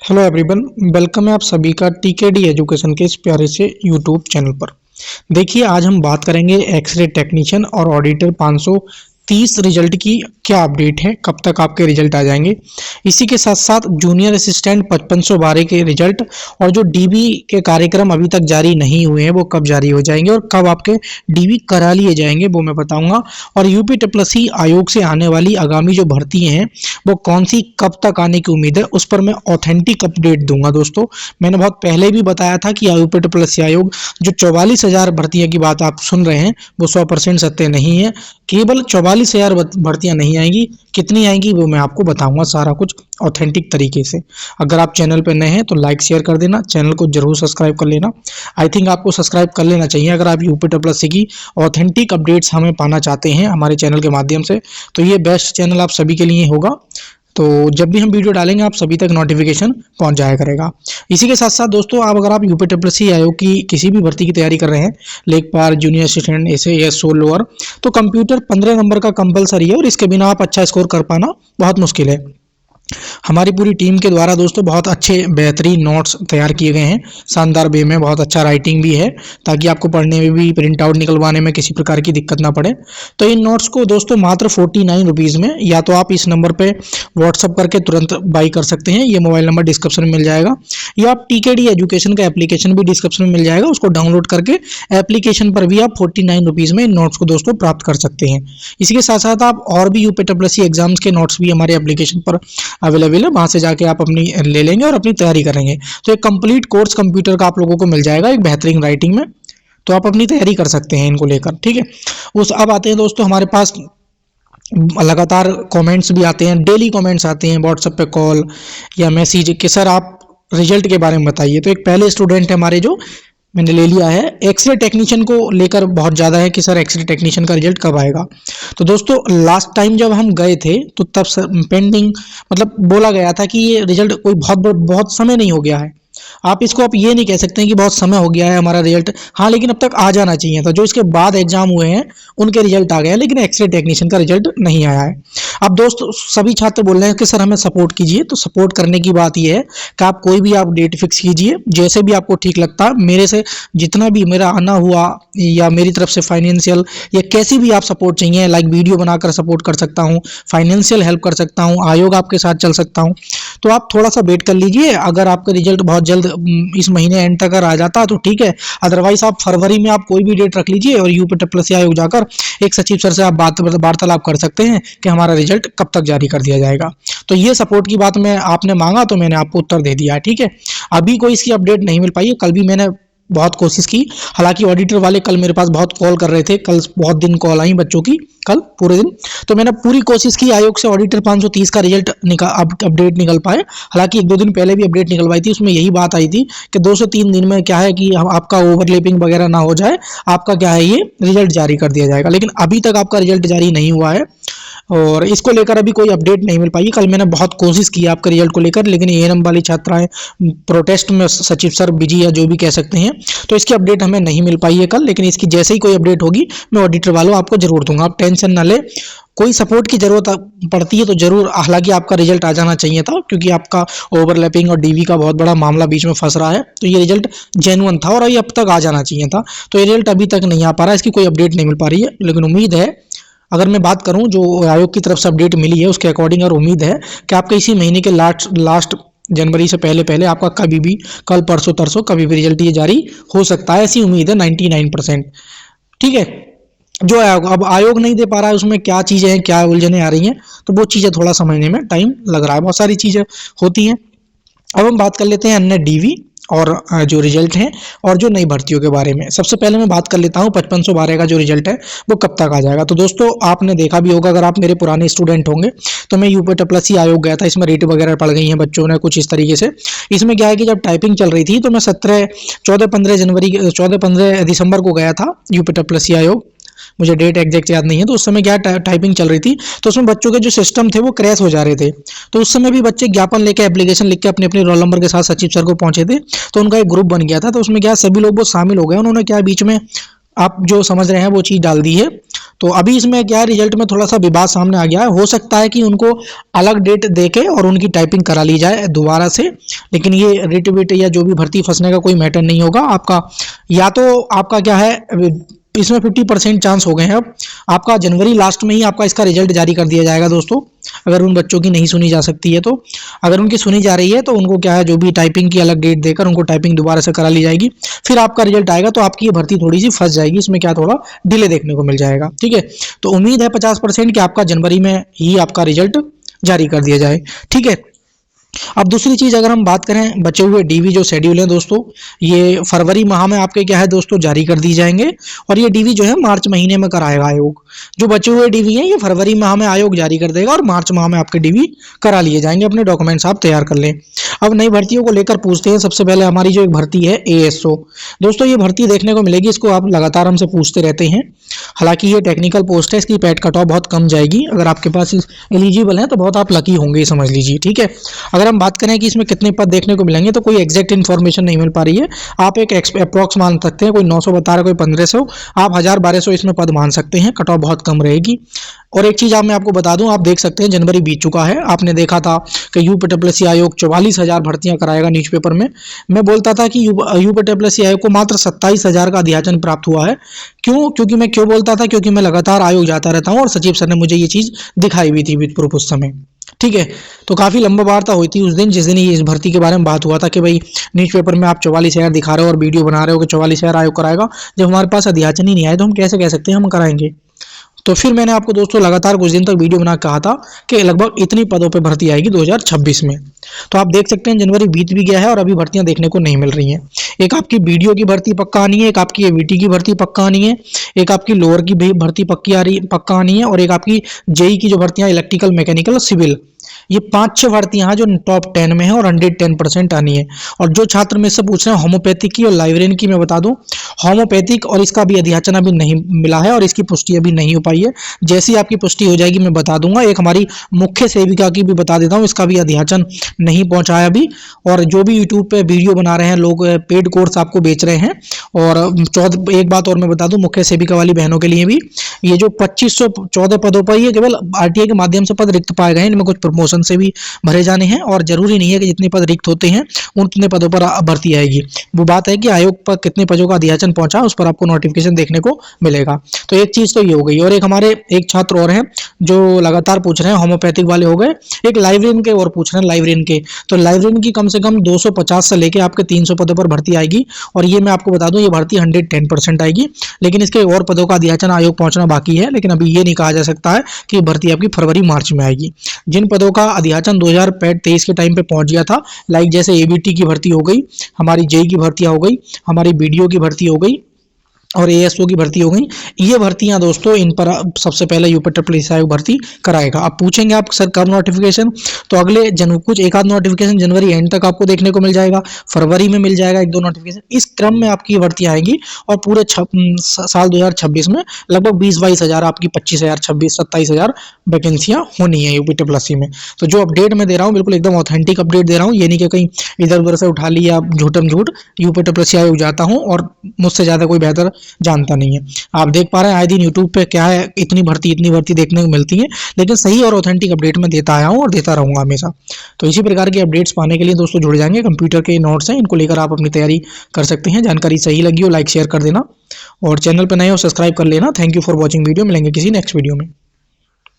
Hello everyone, welcome है आप सभी का टीकेडी एजुकेशन के इस प्यारे से यूट्यूब चैनल पर। देखिए, आज हम बात करेंगे एक्सरे टेक्नीशियन और ऑडिटर 530 रिजल्ट की क्या अपडेट है, कब तक आपके रिजल्ट आ जाएंगे। इसी के साथ साथ जूनियर असिस्टेंट 5512 के रिजल्ट और जो डीबी के कार्यक्रम अभी तक जारी नहीं हुए हैं वो कब जारी हो जाएंगे और कब आपके डीबी करा लिए जाएंगे वो मैं बताऊंगा। और यूपी ट्रिपल आयोग से आने वाली आगामी जो भर्ती हैं वो कौन सी कब तक आने की उम्मीद है उस पर मैं ऑथेंटिक अपडेट दूंगा। दोस्तों, मैंने बहुत पहले भी बताया था कि यूपी ट्रिपल आयोग जो 44,000 भर्तियां की बात आप सुन रहे हैं वो 100% सत्य नहीं है। केवल 44,000 भर्तियां नहीं आएंगी, कितनी आएंगी वो मैं आपको बताऊंगा सारा कुछ ऑथेंटिक तरीके से। अगर आप चैनल पर नए हैं तो लाइक शेयर कर देना, चैनल को जरूर सब्सक्राइब कर लेना। आई थिंक आपको सब्सक्राइब कर लेना चाहिए अगर आप यूपी ट्रिपल की ऑथेंटिक अपडेट्स हमें पाना चाहते हैं हमारे चैनल के माध्यम से, तो ये बेस्ट चैनल आप सभी के लिए होगा। तो जब भी हम वीडियो डालेंगे आप सभी तक नोटिफिकेशन पहुंच जाया करेगा। इसी के साथ साथ दोस्तों, आप अगर आप यूपी ट्रिपल आयोग की किसी भी भर्ती की तैयारी कर रहे हैं, लेखपाल, जूनियर असिस्टेंट, एसएएस, सोलोअर, तो कंप्यूटर 15 नंबर का कंपलसरी है और इसके बिना आप अच्छा स्कोर कर पाना बहुत मुश्किल है। हमारी पूरी टीम के द्वारा दोस्तों बहुत अच्छे बेहतरीन नोट्स तैयार किए गए हैं, शानदार वे में, बहुत अच्छा राइटिंग भी है ताकि आपको पढ़ने में भी, प्रिंट आउट निकलवाने में किसी प्रकार की दिक्कत ना पड़े। तो इन नोट्स को दोस्तों मात्र 49 रुपीज़ में, या तो आप इस नंबर पे व्हाट्सअप करके तुरंत बाई कर सकते हैं, ये मोबाइल नंबर डिस्क्रिप्शन में मिल जाएगा, या आप टीकेडी एजुकेशन का एप्लीकेशन भी डिस्क्रिप्शन में मिल जाएगा, उसको डाउनलोड करके एप्लीकेशन पर भी आप 49 रुपीज़ में इन नोट्स को दोस्तों प्राप्त कर सकते हैं। इसी के साथ साथ आप और भी यूपी ट्रिपल एग्जाम्स के नोट्स भी हमारे एप्लीकेशन पर अवेलेबल है, वहां से जाके आप अपनी ले लेंगे और अपनी तैयारी करेंगे। तो एक कंप्लीट कोर्स कंप्यूटर का आप लोगों को मिल जाएगा एक बेहतरीन राइटिंग में, तो आप अपनी तैयारी कर सकते हैं इनको लेकर। ठीक है, उस अब आते हैं दोस्तों, हमारे पास लगातार कमेंट्स भी आते हैं, डेली कमेंट्स आते हैं व्हाट्सएप पे, कॉल या मैसेज कि सर आप रिजल्ट के बारे में बताइए। तो एक पहले स्टूडेंट है हमारे जो मैंने ले लिया है, एक्सरे टेक्नीशियन को लेकर बहुत ज़्यादा है कि सर एक्सरे टेक्नीशियन का रिजल्ट कब आएगा। तो दोस्तों, लास्ट टाइम जब हम गए थे तो तब पेंडिंग, मतलब बोला गया था कि ये रिजल्ट कोई बहुत समय नहीं हो गया है। आप इसको आप ये नहीं कह सकते हैं कि बहुत समय हो गया है हमारा रिजल्ट, हाँ, लेकिन अब तक आ जाना चाहिए था। जो इसके बाद एग्जाम हुए हैं उनके रिजल्ट आ गए हैं, लेकिन एक्सरे टेक्नीशियन का रिजल्ट नहीं आया है। अब दोस्त सभी छात्र बोल रहे हैं कि सर हमें सपोर्ट कीजिए, तो सपोर्ट करने की बात यह है कि आप कोई भी आप डेट फिक्स कीजिए, जैसे भी आपको ठीक लगता है। मेरे से जितना भी मेरा आना हुआ या मेरी तरफ से फाइनेंशियल या कैसी भी आप सपोर्ट चाहिए, लाइक वीडियो बनाकर सपोर्ट कर सकता हूँ, फाइनेंशियल हेल्प कर सकता हूँ, आयोग आपके साथ चल सकता हूँ, तो आप थोड़ा सा वेट कर लीजिए। अगर आपका रिजल्ट बहुत जल्द इस महीने एंड तक अगर आ जाता तो ठीक है, अदरवाइज आप फरवरी में आप कोई भी डेट रख लीजिए और यूपी ट्रिपल आयोग जाकर एक सचिव सर से आप वार्तालाप कर सकते हैं कि हमारा रिजल्ट कब तक जारी कर दिया जाएगा। तो ये सपोर्ट की बात मैं आपने मांगा तो मैंने आपको उत्तर दे दिया है। ठीक है, अभी कोई इसकी अपडेट नहीं मिल पाई है, कल भी मैंने बहुत कोशिश की, हालांकि ऑडिटर वाले कल मेरे पास बहुत कॉल कर रहे थे, कल बहुत दिन कॉल आई बच्चों की, कल पूरे दिन, तो मैंने पूरी कोशिश की आयोग से ऑडिटर 530 का रिजल्ट अपडेट निकल पाए। हालांकि एक दो दिन पहले भी अपडेट निकलवाई थी, उसमें यही बात आई थी कि 2 से 3 दिन में क्या है कि आपका ओवरलैपिंग वगैरह ना हो जाए, आपका क्या है ये रिजल्ट जारी कर दिया जाएगा। लेकिन अभी तक आपका रिजल्ट जारी नहीं हुआ है और इसको लेकर अभी कोई अपडेट नहीं मिल पाई। कल मैंने बहुत कोशिश की आपके रिजल्ट को लेकर, लेकिन एएनएम वाली छात्राएं प्रोटेस्ट में, सचिव सर बिजी या जो भी कह सकते हैं, तो इसकी अपडेट हमें नहीं मिल पाई है कल। लेकिन इसकी जैसे ही कोई अपडेट होगी मैं ऑडिटर वालों आपको जरूर दूंगा, आप टेंशन ना ले। कोई सपोर्ट की जरूरत पड़ती है तो जरूर, हालांकि आपका रिजल्ट आ जाना चाहिए था क्योंकि आपका ओवरलैपिंग और डीवी का बहुत बड़ा मामला बीच में फंस रहा है, तो ये रिजल्ट जेन्युइन था और ये अब तक आ जाना चाहिए था। तो ये रिजल्ट अभी तक नहीं आ पा रहा है, इसकी कोई अपडेट नहीं मिल पा रही है, लेकिन उम्मीद है, अगर मैं बात करूं जो आयोग की तरफ से अपडेट मिली है उसके अकॉर्डिंग, और उम्मीद है कि आपके इसी महीने के लास्ट जनवरी से पहले पहले आपका कभी भी, कल परसों तरसों कभी भी रिजल्ट ये जारी हो सकता है, ऐसी उम्मीद है 99%। ठीक है, जो अब आयोग नहीं दे पा रहा है उसमें क्या चीज़ें हैं, क्या उलझने आ रही हैं, तो वो चीज़ें थोड़ा समझने में टाइम लग रहा है, बहुत सारी चीज़ें होती हैं। अब हम बात कर लेते हैं अन्य डीवी और जो रिजल्ट हैं और जो नई भर्तियों के बारे में। सबसे पहले मैं बात कर लेता हूं 5512 का जो रिजल्ट है वो कब तक आ जाएगा। तो दोस्तों, आपने देखा भी होगा, अगर आप मेरे पुराने स्टूडेंट होंगे तो मैं यूपी ट्रिपल आयोग गया था, इसमें रेट वगैरह पड़ गई हैं बच्चों ने कुछ इस तरीके से। इसमें क्या है कि जब टाइपिंग चल रही थी तो मैं 14-15 दिसंबर को गया था यूपी ट्रिपल आयोग, मुझे डेट एग्जैक्ट याद नहीं है, तो उस समय क्या टाइपिंग चल रही थी, तो उसमें बच्चों के जो सिस्टम थे वो क्रैश हो जा रहे थे। तो उस समय भी बच्चे ज्ञापन लेके, एप्लीकेशन लिख के अपने अपने रोल नंबर के साथ सचिव सर को पहुंचे थे, तो उनका एक ग्रुप बन गया था, तो उसमें क्या सभी लोग वो शामिल हो गए। उन्होंने क्या बीच में आप जो समझ रहे हैं वो चीज़ डाल दी है। तो अभी इसमें क्या है, रिजल्ट में थोड़ा सा विवाद सामने आ गया है। हो सकता है कि उनको अलग डेट देके और उनकी टाइपिंग करा ली जाए दोबारा से, लेकिन ये रिट विट या जो भी भर्ती फंसने का कोई मैटर नहीं होगा आपका। या तो आपका क्या है, इसमें 50% चांस हो गए हैं अब। आपका जनवरी लास्ट में ही आपका इसका रिजल्ट जारी कर दिया जाएगा दोस्तों, अगर उन बच्चों की नहीं सुनी जा सकती है तो। अगर उनकी सुनी जा रही है तो उनको क्या है, जो भी टाइपिंग की अलग डेट देकर उनको टाइपिंग दोबारा से करा ली जाएगी। फिर आपका रिजल्ट आएगा तो आपकी ये भर्ती थोड़ी सी फंस जाएगी, इसमें क्या थोड़ा डिले देखने को मिल जाएगा। ठीक है, तो उम्मीद है 50% कि आपका जनवरी में ही आपका रिजल्ट जारी कर दिया जाए। ठीक है, अब दूसरी चीज़ अगर हम बात करें, बचे हुए डीवी जो शेड्यूल है दोस्तों, ये फरवरी माह में आपके क्या है दोस्तों जारी कर दी जाएंगे, और ये डीवी जो है मार्च महीने में कराएगा आयोग। जो बचे हुए डीवी हैं ये फरवरी माह में आयोग जारी कर देगा और मार्च माह में आपके डीवी करा लिए जाएंगे। अपने डॉक्यूमेंट्स आप तैयार कर लें। अब नई भर्तियों को लेकर पूछते हैं। सबसे पहले हमारी जो एक भर्ती है एएसओ, दोस्तों ये भर्ती देखने को मिलेगी, इसको आप लगातार हमसे पूछते रहते हैं। हालांकि ये टेक्निकल पोस्ट है, इसकी पैट कट ऑफ बहुत कम जाएगी। अगर आपके पास एलिजिबल है तो बहुत आप लकी होंगे, समझ लीजिए। ठीक है, अगर हम बात करें कि इसमें कितने पद देखने को मिलेंगे तो कोई एग्जैक्ट इन्फॉर्मेशन नहीं मिल पा रही है। आप एक अप्रॉक्स मान सकते हैं, कोई 900 बता रहा है, कोई 1500, आप 1000-1200 इसमें पद मान सकते हैं। कट ऑफ बहुत कम रहेगी। और एक चीज़ मैं आपको बता दूं, आप देख सकते हैं जनवरी बीत चुका है। आपने देखा था कि यूपीडब्ल्यूएससी आयोग 44,000 भर्तियां कराएगा न्यूज़पेपर में। मैं बोलता था कि यूपीडब्ल्यूएससी आयोग को मात्र 27,000 का अध्याचन प्राप्त हुआ है। क्योंकि मैं क्यों बोलता था, क्योंकि मैं लगातार आयोग जाता रहता हूँ और सचिव सर ने मुझे ये चीज़ दिखाई भी थी विद प्रूफ उस समय। ठीक है, तो काफ़ी लंबा वार्ता हुई थी उस दिन, जिस दिन ये इस भर्ती के बारे में बात हुआ था कि भाई न्यूज़पेपर में आप 44,000 दिखा रहे हो और वीडियो बना रहे हो कि 44,000 आयोग कराएगा। जब हमारे पास अध्याचन ही नहीं आया तो हम कैसे कह सकते हैं हम कराएंगे। तो फिर मैंने आपको दोस्तों लगातार कुछ दिन तक वीडियो बना कहा था कि लगभग इतनी पदों पे भर्ती आएगी 2026 में। तो आप देख सकते हैं जनवरी बीत भी गया है और अभी भर्तियां देखने को नहीं मिल रही हैं। एक आपकी वीडियो की भर्ती पक्का आनी है, एक आपकी एवीटी की भर्ती पक्का आनी है, एक आपकी लोअर की भी भर्ती पक्का आनी है, और एक आपकी जेई की जो भर्तियां इलेक्ट्रिकल, मैकेनिकल, सिविल, ये 5-6 भर्तियां हैं जो टॉप 10 में है और 110% आनी है। और जो छात्र में से पूछ रहे हैं होम्योपैथिक की और लाइब्रेरियन की, मैं बता दूं होम्योपैथिक और इसका भी अध्याचन अभी नहीं मिला है और इसकी पुष्टि अभी नहीं हो पाई है। जैसी आपकी पुष्टि हो जाएगी मैं बता दूंगा। एक हमारी मुख्य सेविका की भी बता देता हूँ, इसका भी अध्याचन नहीं पहुंचा है अभी। और जो भी यूट्यूब पे वीडियो बना रहे हैं लोग, पेड कोर्स आपको बेच रहे हैं। और एक बात और मैं बता दूं, मुख्य सेविका वाली बहनों के लिए भी ये जो 2514 पदों पर ये केवल आरटीआई के माध्यम से पद रिक्त पाए गए हैं। इनमें कुछ प्रमोशन से भी भरे जाने हैं और जरूरी नहीं है कि जितने पद रिक्त होते हैं उतने पदों पर भर्ती आएगी। वो बात है कि आयोग पर कितने पदों का अध्याचन पहुंचा उस पर आपको नोटिफिकेशन देखने को मिलेगा। तो एक चीज तो ये हो गई। और एक हमारे एक छात्र और हैं जो लगातार पूछ रहे हैं, होम्योपैथिक वाले हो गए, एक लाइब्रेरियन के और पूछ रहे हैं। लाइब्रेरियन के तो लाइब्रेरियन की कम से कम 250 से लेके आपके 300 पदों पर भर्ती आएगी। और ये मैं आपको बता दूं, ये भर्ती 110% आएगी। लेकिन इसके और पदों का अध्याचन आयोग पहुंचना बाकी है। लेकिन अभी ये नहीं कहा जा सकता है कि भर्ती आपकी फरवरी मार्च में आएगी। जिन पदों का अध्याचन 2023 के टाइम पे पहुंच गया था, लाइक जैसे एबीटी की भर्ती हो गई, हमारी जेई की भर्तियां हो गई, हमारी बीडीओ की भर्ती हो गई और एएसओ की भर्ती हो गई, ये भर्तियां दोस्तों इन पर सबसे पहले यूपीडब्ल्यूएससी आयोग भर्ती कराएगा। आप पूछेंगे आप सर कब नोटिफिकेशन, तो अगले कुछ एक आध नोटिफिकेशन जनवरी एंड तक आपको देखने को मिल जाएगा, फरवरी में मिल जाएगा 1-2 नोटिफिकेशन। इस क्रम में आपकी भर्तियां आएंगी और पूरे साल 2026 में लगभग 20-22 हज़ार, आपकी 25,000, 26-27 हज़ार वैकेंसियां होनी है यूपीडब्ल्यूएससी में। तो जो अपडेट मैं दे रहा हूँ बिल्कुल एकदम ऑथेंटिक अपडेट दे रहा हूँ, ये नहीं कि कहीं इधर उधर से उठा लिया झूठम झूठ। यूपीडब्ल्यूएससी आयोग जाता हूँ और मुझसे ज़्यादा कोई बेहतर जानता नहीं है। आप देख पा रहे हैं आए दिन यूट्यूब पे क्या है, इतनी भर्ती देखने को मिलती है, लेकिन सही और ऑथेंटिक अपडेट मैं देता आया हूँ और देता रहूंगा हमेशा। तो इसी प्रकार की अपडेट्स पाने के लिए दोस्तों जुड़ जाएंगे। कंप्यूटर के नोट्स हैं, इनको लेकर आप अपनी तैयारी कर सकते हैं। जानकारी सही लगी हो लाइक शेयर कर देना और चैनल पर नए हो सब्सक्राइब कर लेना। Thank you for watching video. मिलेंगे किसी नेक्स्ट वीडियो में।